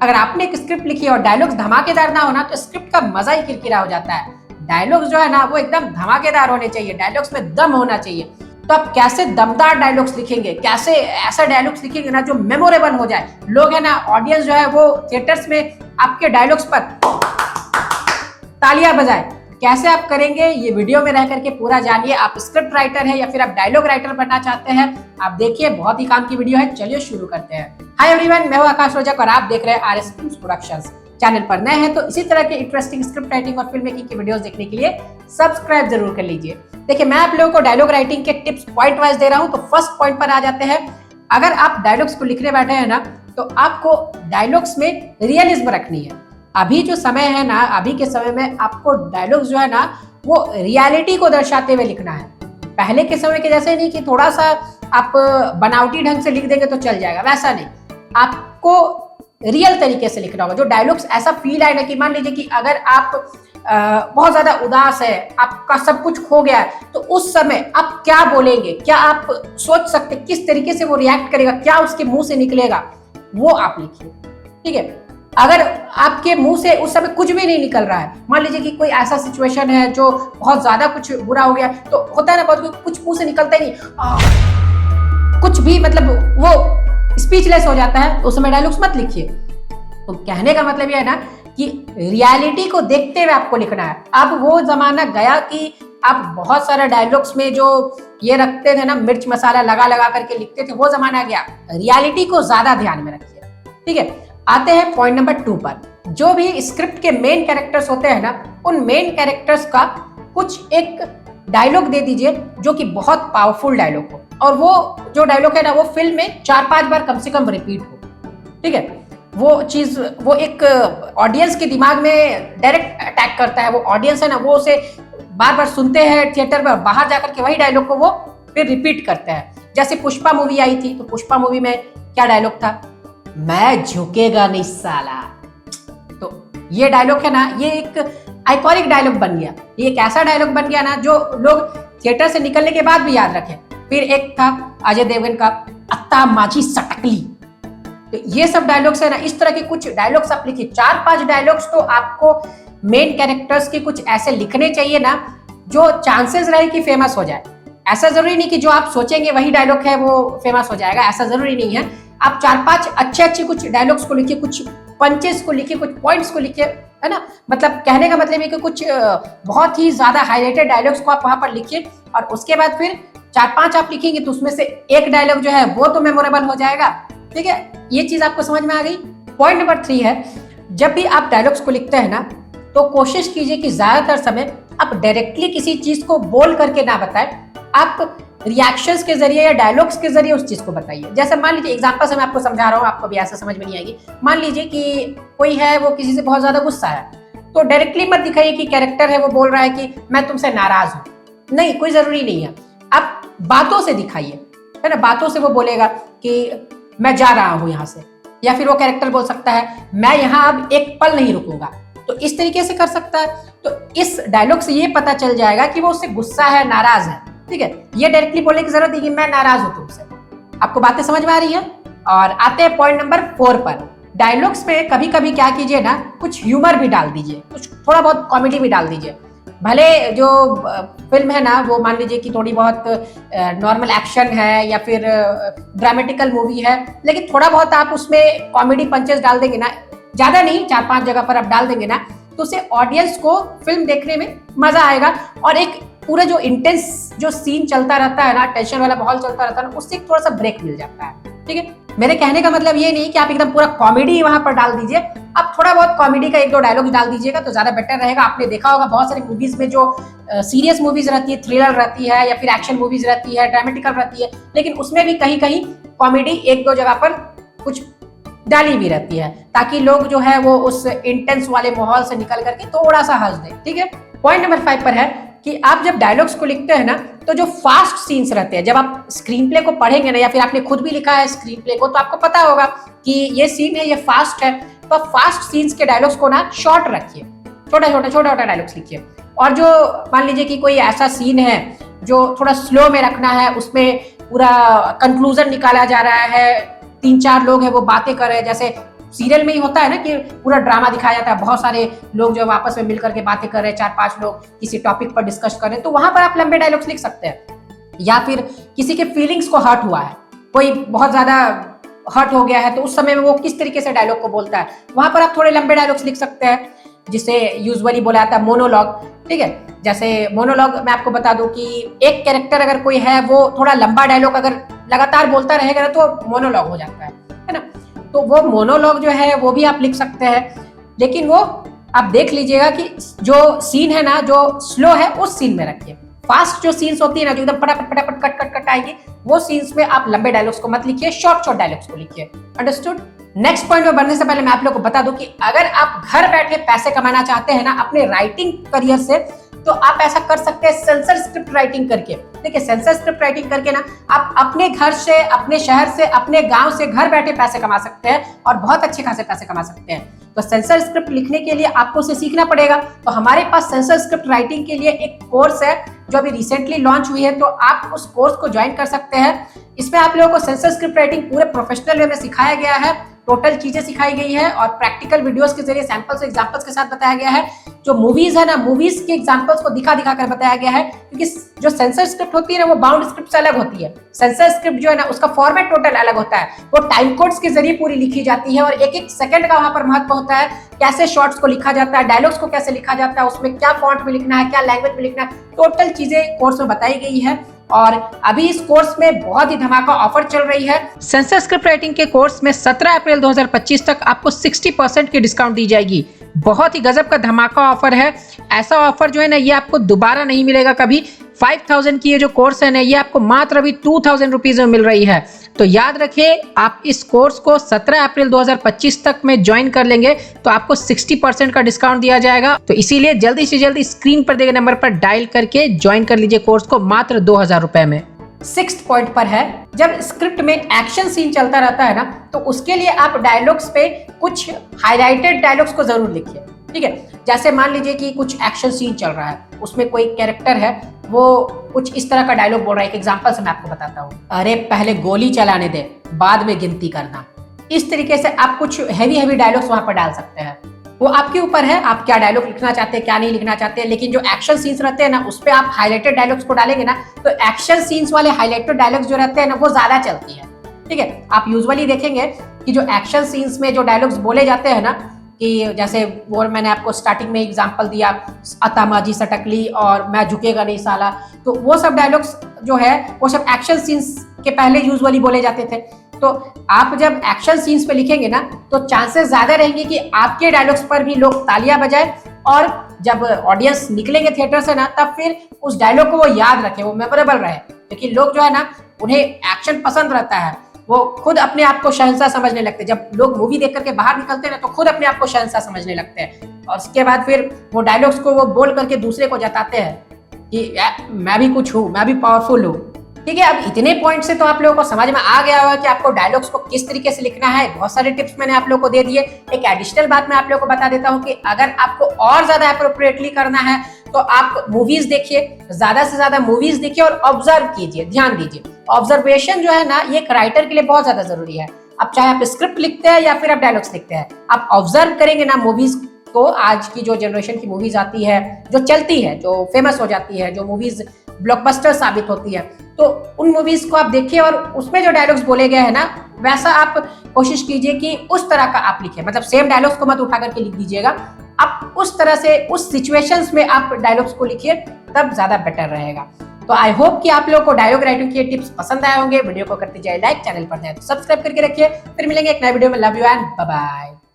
अगर आपने एक स्क्रिप्ट लिखी है और डायलॉग्स धमाकेदार ना हो ना, तो स्क्रिप्ट का मजा ही किरकिरा हो जाता है। डायलॉग्स जो है ना वो एकदम धमाकेदार होने चाहिए, डायलॉग्स में दम होना चाहिए। तो आप कैसे दमदार डायलॉग्स लिखेंगे, कैसे ऐसा डायलॉग्स लिखेंगे ना जो मेमोरेबल हो जाए, लोग है ना, ऑडियंस जो है वो थिएटर्स में आपके डायलॉग्स पर तालियां बजाए, कैसे आप करेंगे ये वीडियो में रह करके पूरा जानिए। आप स्क्रिप्ट राइटर है या फिर आप डायलॉग राइटर बनना चाहते हैं, आप देखिए, बहुत ही काम की वीडियो है। चलिए शुरू करते हैं। हाय एवरीवन, मैं हूं आकाश रोजक और आप देख रहे हैं आरएस फिल्म्स प्रोडक्शंस। चैनल पर नए हैं तो इसी तरह के इंटरेस्टिंग स्क्रिप्ट राइटिंग और फिल्म मेकिंग की वीडियोस देखने के लिए सब्सक्राइब जरूर कर लीजिए। देखिए, मैं आप लोगों को डायलॉग राइटिंग के टिप्स पॉइंट वाइज दे रहा हूं। तो फर्स्ट पॉइंट पर आ जाते हैं। अगर आप डायलॉग्स को लिखने बैठे हैं ना, तो आपको डायलॉग्स में रियलिज्म रखनी है। अभी जो समय है ना, अभी के समय में आपको डायलॉग्स जो है ना वो रियलिटी को दर्शाते हुए लिखना है। पहले के समय के जैसे नहीं कि थोड़ा सा आप बनावटी ढंग से लिख देंगे तो चल जाएगा, वैसा नहीं। आपको रियल तरीके से लिखना होगा। जो डायलॉग्स ऐसा फील आए ना कि मान लीजिए कि अगर आप बहुत ज्यादा उदास है, आपका सब कुछ खो गया है, तो उस समय आप क्या बोलेंगे, क्या आप सोच सकते, किस तरीके से वो रिएक्ट करेगा, क्या उसके मुंह से निकलेगा, वो आप लिखिए। ठीक है। अगर आपके मुंह से उस समय कुछ भी नहीं निकल रहा है, मान लीजिए कि कोई ऐसा सिचुएशन है जो बहुत ज्यादा कुछ बुरा हो गया, तो होता है ना बहुत कुछ मुंह से निकलता ही नहीं, कुछ भी, मतलब वो स्पीचलेस हो जाता है, तो उस समय डायलॉग्स मत लिखिए। तो कहने का मतलब ये है ना कि रियलिटी को देखते हुए आपको लिखना है। अब वो जमाना गया कि आप बहुत सारे डायलॉग्स में जो ये रखते थे ना, मिर्च मसाला लगा लगा करके लिखते थे, वो जमाना गया। रियलिटी को ज्यादा ध्यान में रखिए। ठीक है। आते हैं पॉइंट नंबर 2 पर। जो भी स्क्रिप्ट के मेन कैरेक्टर्स होते हैं ना, उन मेन कैरेक्टर्स का कुछ एक डायलॉग दे दीजिए जो कि बहुत पावरफुल डायलॉग हो, और वो जो डायलॉग है ना वो फिल्म में 4-5 बार कम से कम रिपीट हो। ठीक है। वो चीज वो एक ऑडियंस के दिमाग में डायरेक्ट अटैक करता है। वो ऑडियंस है ना, वो उसे बार बार सुनते हैं थिएटर में, बाहर जाकर के वही डायलॉग को वो फिर रिपीट करते हैं। जैसे पुष्पा मूवी आई थी, तो पुष्पा मूवी में क्या डायलॉग था, मैं झुकेगा नहीं साला। तो ये डायलॉग है ना, ये एक आइकॉनिक डायलॉग बन गया। ये एक ऐसा डायलॉग बन गया ना जो लोग थिएटर से निकलने के बाद भी याद रखें। फिर एक था अजय देवगन का, अत्ता माझी सटकली। तो ये सब डायलॉग्स है ना, इस तरह के कुछ डायलॉग्स आप लिखिए। 4-5 डायलॉग्स तो आपको मेन कैरेक्टर्स के कुछ ऐसे लिखने चाहिए ना जो चांसेस रहे कि फेमस हो जाए। ऐसा जरूरी नहीं कि जो आप सोचेंगे वही डायलॉग है वो फेमस हो जाएगा, ऐसा जरूरी नहीं है। आप 4-5 अच्छे कुछ डायलॉग्स को लिखिए, कुछ पंचेस को लिखिए, कुछ पॉइंट्स को लिखिए, है ना। मतलब कहने का मतलब है कि कुछ बहुत ही ज्यादा हाईलाइटेड डायलॉग्स को आप वहां पर लिखिए, और उसके बाद फिर 4-5 आप लिखेंगे तो उसमें से एक डायलॉग जो है वो तो मेमोरेबल हो जाएगा। ठीक है। ये चीज आपको समझ में आ गई। पॉइंट नंबर 3 है, जब भी आप डायलॉग्स को लिखते हैं ना, तो कोशिश कीजिए कि ज्यादातर समय आप डायरेक्टली किसी चीज को बोल करके ना बताएं, आप रिएक्शंस के जरिए या डायलॉग्स के जरिए उस चीज को बताइए। जैसे मान लीजिए, एग्जांपल से मैं आपको समझा रहा हूँ, आपको भी ऐसा समझ में नहीं आएगी। मान लीजिए कि कोई है, वो किसी से बहुत ज्यादा गुस्सा है, तो डायरेक्टली मत दिखाइए कि कैरेक्टर है वो बोल रहा है कि मैं तुमसे नाराज हूँ। नहीं, कोई जरूरी नहीं है। आप बातों से दिखाइए, है ना। बातों से वो बोलेगा कि मैं जा रहा हूं यहां से, या फिर वो कैरेक्टर बोल सकता है मैं यहां अब एक पल नहीं रुकूंगा। तो इस तरीके से कर सकता है। तो इस डायलॉग से ये पता चल जाएगा कि वो उससे गुस्सा है, नाराज है। ठीक है। ये डायरेक्टली बोलने की जरूरत है कि मैं नाराज हूं तुमसे। आपको बातें समझ में आ रही है। और आते हैं पॉइंट नंबर 4 पर। डायलॉग्स में कभी कभी क्या कीजिए ना, कुछ ह्यूमर भी डाल दीजिए, कुछ थोड़ा बहुत कॉमेडी भी डाल दीजिए। भले जो फिल्म है ना वो मान लीजिए कि थोड़ी बहुत नॉर्मल एक्शन है या फिर ड्रामेटिकल मूवी है, लेकिन थोड़ा बहुत आप उसमें कॉमेडी पंचेस डाल देंगे ना, ज्यादा नहीं, 4-5 जगह पर आप डाल देंगे ना, तो उससे ऑडियंस को फिल्म देखने में मजा आएगा। और एक पूरा जो इंटेंस जो सीन चलता रहता है ना, टेंशन वाला माहौल चलता रहता है ना, उससे थोड़ा सा ब्रेक मिल जाता है। ठीक है। मेरे कहने का मतलब ये नहीं कि आप एकदम पूरा कॉमेडी वहां पर डाल दीजिए, आप थोड़ा बहुत कॉमेडी का 1-2 डायलॉग डाल दीजिएगा तो ज्यादा बेटर रहेगा। आपने देखा होगा बहुत सारी मूवीज में जो सीरियस मूवीज रहती है, थ्रिलर रहती है, या फिर एक्शन मूवीज रहती है, ड्रामेटिकल रहती है, लेकिन उसमें भी कहीं कहीं कॉमेडी 1-2 जगह पर कुछ डाली भी रहती है, ताकि लोग जो है वो उस इंटेंस वाले माहौल से निकल करके थोड़ा सा हंस दे। ठीक है। पॉइंट नंबर 5 पर है कि आप जब डायलॉग्स को लिखते हैं ना, तो जो फास्ट सीन्स रहते हैं, जब आप स्क्रीन प्ले को पढ़ेंगे ना, या फिर आपने खुद भी लिखा है स्क्रीन प्ले को, तो आपको पता होगा कि ये सीन है, ये फास्ट है। तो आप फास्ट सीन्स के डायलॉग्स को ना शॉर्ट रखिए, छोटा डायलॉग्स लिखिए। और जो मान लीजिए कि कोई ऐसा सीन है जो थोड़ा स्लो में रखना है, उसमें पूरा कंक्लूजन निकाला जा रहा है, 3-4 लोग हैं वो बातें कर रहे हैं, जैसे सीरियल में ही होता है ना कि पूरा ड्रामा दिखाया जाता है, बहुत सारे लोग जो आपस में मिलकर के बातें कर रहे हैं, 4-5 लोग किसी टॉपिक पर डिस्कस कर रहे हैं, तो वहां पर आप लंबे डायलॉग्स लिख सकते हैं। या फिर किसी के फीलिंग्स को हर्ट हुआ है, कोई बहुत ज्यादा हर्ट हो गया है, तो उस समय में वो किस तरीके से डायलॉग को बोलता है, वहां पर आप थोड़े लंबे डायलॉग्स लिख सकते हैं, जिसे यूजुअली बोला जाता है मोनोलॉग। ठीक है, जैसे मोनोलॉग मैं आपको बता दूं कि एक कैरेक्टर अगर कोई है वो थोड़ा लंबा डायलॉग अगर लगातार बोलता रहेगा तो मोनोलॉग हो जाता है ना। तो वो मोनोलॉग जो है वो भी आप लिख सकते हैं, लेकिन वो आप देख लीजिएगा कि जो सीन है ना, जो स्लो है उस सीन में रखिए। फास्ट जो सीन्स होती है ना, जो एकदम फटाफट फटाफट कट कट कट आएगी, वो सीन्स में आप लंबे डायलॉग्स को मत लिखिए, शॉर्ट शॉर्ट डायलॉग्स को लिखिए। अंडरस्टूड। नेक्स्ट पॉइंट में बढ़ने से पहले मैं आप लोगों को बता दूं कि अगर आप घर बैठे पैसे कमाना चाहते हैं ना अपने राइटिंग करियर से, तो आप ऐसा कर सकते हैं सेंसर स्क्रिप्ट राइटिंग करके। देखिए, सेंसर स्क्रिप्ट राइटिंग करके ना आप अपने घर से, अपने शहर से, अपने गांव से घर बैठे पैसे कमा सकते हैं और बहुत अच्छे खासे पैसे कमा सकते हैं। तो सेंसर स्क्रिप्ट लिखने के लिए आपको उसे सीखना पड़ेगा। तो हमारे पास सेंसर स्क्रिप्ट राइटिंग के लिए एक कोर्स है जो अभी रिसेंटली लॉन्च हुई है, तो आप उस कोर्स को ज्वाइन कर सकते हैं। इसमें आप लोगों को सेंसर स्क्रिप्ट राइटिंग पूरे प्रोफेशनल वे में सिखाया गया है, टोटल चीजें सिखाई गई है और प्रैक्टिकल वीडियोस के जरिए सैंपल्स एग्जांपल्स के साथ बताया गया है। जो मूवीज है ना, मूवीज के एग्जांपल्स को दिखा दिखा कर बताया गया है, क्योंकि जो सेंसर स्क्रिप्ट होती है ना वो बाउंड स्क्रिप्ट से अलग होती है। सेंसर स्क्रिप्ट जो है ना उसका फॉर्मेट टोटल अलग होता है, वो टाइम कोड्स के जरिए पूरी लिखी जाती है और एक एक सेकंड का वहां पर महत्व होता है। कैसे शॉर्ट्स को लिखा जाता है, डायलॉग्स को कैसे लिखा जाता है, उसमें क्या फॉन्ट में लिखना है, क्या लैंग्वेज में लिखना है, टोटल चीजें कोर्स में बताई गई है। और अभी इस कोर्स में बहुत ही धमाका ऑफर चल रही है। सेंसर स्क्रिप्ट राइटिंग के कोर्स में 17 अप्रैल 2025 तक आपको 60% की डिस्काउंट दी जाएगी। बहुत ही गजब का धमाका ऑफर है। ऐसा ऑफर जो है ना ये आपको दोबारा नहीं मिलेगा कभी। 5000 की ये जो कोर्स है ना ये आपको मात्र अभी 2000 रुपीज में मिल रही है। तो याद रखिए, आप इस कोर्स को 17 अप्रैल 2025 तक में ज्वाइन कर लेंगे तो आपको 60% का डिस्काउंट दिया जाएगा। तो इसीलिए जल्दी से जल्दी स्क्रीन पर दिए गए नंबर पर डायल करके ज्वाइन कर लीजिए कोर्स को मात्र 2000 रुपए में। 6th पॉइंट पर है, जब स्क्रिप्ट में एक्शन सीन चलता रहता है ना, तो उसके लिए आप डायलॉग्स पे कुछ हाईलाइटेड डायलॉग्स को जरूर लिखिए। ठीक है, जैसे मान लीजिए कि कुछ एक्शन सीन चल रहा है, उसमें कोई कैरेक्टर है वो कुछ इस तरह का डायलॉग बोल रहा है। एक एग्जांपल से मैं आपको बताता हूँ, अरे पहले गोली चलाने दे, बाद में गिनती करना। इस तरीके से आप कुछ हैवी डायलॉग्स वहां पर डाल सकते हैं। वो आपके ऊपर है, आप क्या डायलॉग लिखना चाहते हैं, क्या नहीं लिखना चाहते हैं। लेकिन जो एक्शन सीन्स रहते हैं ना, उस पर आप हाईलाइटेड डायलॉग्स को डालेंगे ना, तो एक्शन सीन्स वाले हाईलाइटेड डायलॉग्स जो रहते हैं ना वो ज्यादा चलती है। ठीक है, आप यूजुअली देखेंगे कि जो एक्शन सीन्स में जो डायलॉग्स बोले जाते हैं ना, कि जैसे वो मैंने आपको स्टार्टिंग में एग्जांपल दिया, अतामाजी सटकली और मैं झुकेगा नहीं साला, तो वो सब डायलॉग्स जो है वो सब एक्शन सीन्स के पहले यूजुअली बोले जाते थे। तो आप जब एक्शन सीन्स पे लिखेंगे ना, तो चांसेस ज्यादा रहेंगे कि आपके डायलॉग्स पर भी लोग तालियां बजाएं और जब ऑडियंस निकलेंगे थिएटर से ना, तब फिर उस डायलॉग को वो याद रखे, वो मेमोरेबल रहे। क्योंकि लोग जो है ना, उन्हें एक्शन पसंद रहता है, वो खुद अपने आप को शहंशाह समझने लगते हैं। जब लोग मूवी देख करके बाहर निकलते हैं ना, तो खुद अपने आप को शहंशाह समझने लगते हैं और उसके बाद फिर वो डायलॉग्स को वो बोल करके दूसरे को जताते हैं कि मैं भी कुछ हूँ, मैं भी पावरफुल हूँ। ठीक है, अब इतने पॉइंट से तो आप लोगों को समझ में आ गया होगा कि आपको डायलॉग्स को किस तरीके से लिखना है। बहुत सारे टिप्स मैंने आप लोगों को दे दिए। एक एडिशनल बात मैं आप लोगों को बता देता हूँ कि अगर आपको और ज्यादा अप्रोप्रिएटली करना है तो आप मूवीज देखिए, ज्यादा से ज्यादा मूवीज देखिए और ऑब्जर्व कीजिए, ध्यान दीजिए। ऑब्जर्वेशन जो है ना, ये एक राइटर के लिए बहुत ज्यादा जरूरी है। अब चाहे आप स्क्रिप्ट लिखते हैं या फिर आप डायलॉग्स लिखते हैं, आप ऑब्जर्व करेंगे ना मूवीज को। आज की जो जनरेशन की मूवीज आती है, जो चलती है, जो फेमस हो जाती है, जो मूवीज ब्लॉकबस्टर साबित होती है, तो उन मूवीज को आप देखिए और उसमें जो डायलॉग्स बोले गए हैं ना, वैसा आप कोशिश कीजिए कि उस तरह का आप लिखें। मतलब सेम डायलॉग्स को मत उठा करके लिख दीजिएगा, आप उस तरह से उस सिचुएशंस में आप डायलॉग्स को लिखिए, तब ज्यादा बेटर रहेगा। तो आई होप कि आप लोगों को डायलॉग राइटिंग के टिप्स पसंद आए होंगे। वीडियो को करते जाए लाइक, चैनल पर नए तो सब्सक्राइब करके रखिए। फिर मिलेंगे एक नए वीडियो में। Love you and bye bye.